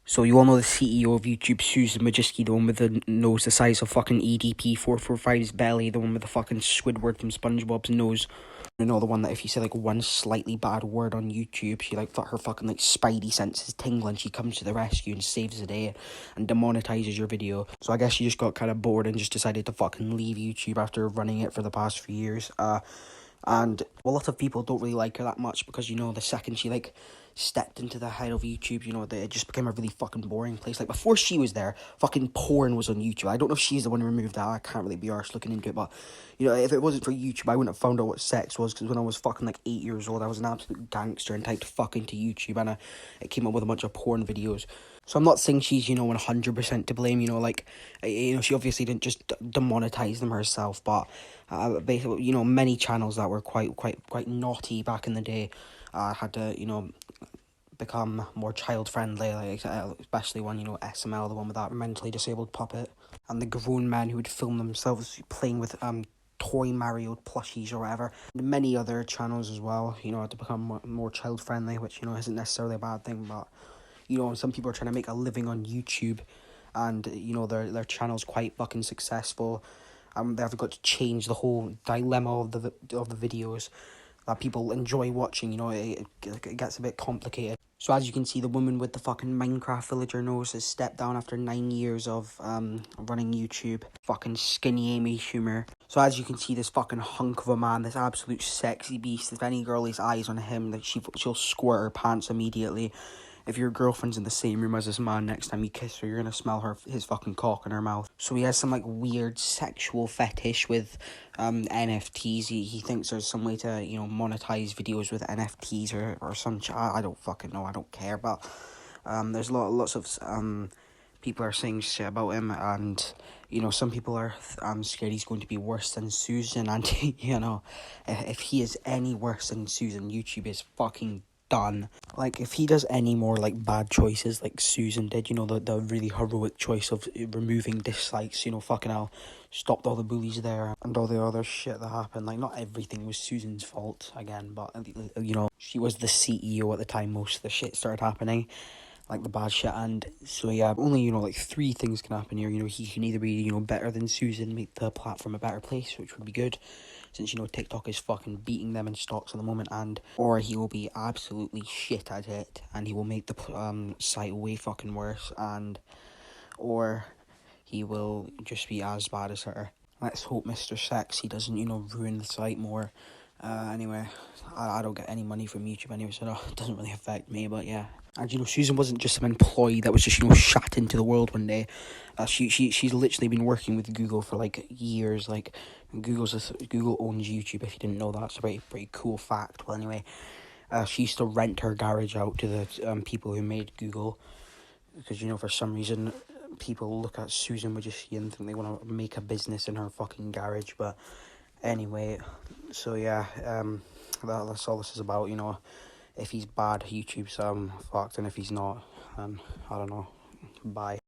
So you all know the CEO of YouTube, Susan Wojcicki, the one with the nose the size of fucking EDP 445's belly, the one with the fucking Squidward from SpongeBob's nose. You know, the one that if you say like one slightly bad word on YouTube, she like her fucking like spidey senses tingle and she comes to the rescue and saves the day and demonetizes your video. So I guess she just got kind of bored and just decided to fucking leave YouTube after running it for the past few years. And a lot of people don't really like her that much because, you know, the second she like stepped into the head of YouTube, you know, it just became a really fucking boring place. Like before she was there, fucking porn was on YouTube. I don't know if she's the one who removed that. I can't really be arsed looking into it, but you know, if it wasn't for YouTube, I wouldn't have found out what sex was, because when I was fucking like 8 years old, I was an absolute gangster and typed fuck into YouTube, and it came up with a bunch of porn videos. So I'm not saying she's, you know, 100% to blame, you know, like, you know, she obviously didn't just demonetize them herself, but basically, you know, many channels that were quite naughty back in the day had to, you know, become more child friendly, like especially one, you know, SML, the one with that mentally disabled puppet, and the grown men who would film themselves playing with toy Mario plushies or whatever. And many other channels as well, you know, had to become more child friendly, which, you know, isn't necessarily a bad thing, but you know, some people are trying to make a living on YouTube, and you know their channel's quite fucking successful. They've got to change the whole dilemma of the videos that people enjoy watching. You know, it gets a bit complicated. So as you can see, the woman with the fucking Minecraft villager nose has stepped down after 9 years of running YouTube. Fucking skinny Amy Schumer. So as you can see, this fucking hunk of a man, this absolute sexy beast, if any girl lays eyes on him, that she'll squirt her pants immediately. If your girlfriend's in the same room as this man, next time you kiss her, you're gonna smell his fucking cock in her mouth. So he has some like weird sexual fetish with NFTs. He thinks there's some way to, you know, monetize videos with NFTs or some I don't fucking know. I don't care. But there's lots of people are saying shit about him, and you know, some people are scared he's going to be worse than Susan, and you know, if he is any worse than Susan, YouTube is fucking done. Like, if he does any more like bad choices like Susan did, you know, the really heroic choice of removing dislikes, you know, fucking hell, stopped all the bullies there and all the other shit that happened. Like, not everything was Susan's fault again, but you know, she was the CEO at the time most of the shit started happening, like the bad shit. And so yeah, only, you know, like 3 things can happen here. You know, he can either be, you know, better than Susan, make the platform a better place, which would be good, since, you know, TikTok is fucking beating them in stocks at the moment, and or he will be absolutely shit at it and he will make the site way fucking worse, and or he will just be as bad as her. Let's hope Mr. Sexy doesn't, you know, ruin the site more. Anyway, I don't get any money from YouTube anyway, so it doesn't really affect me, but yeah. And, you know, Susan wasn't just some employee that was just, you know, shot into the world one day. She's literally been working with Google for, like, years. Like, Google owns YouTube, if you didn't know that. It's a pretty cool fact. Well, anyway, she used to rent her garage out to the people who made Google. Because, you know, for some reason, people look at Susan Wojcicki and think they want to make a business in her fucking garage. But anyway, so yeah, that's all this is about, you know. If he's bad, YouTube's fucked, and if he's not, I don't know. Bye.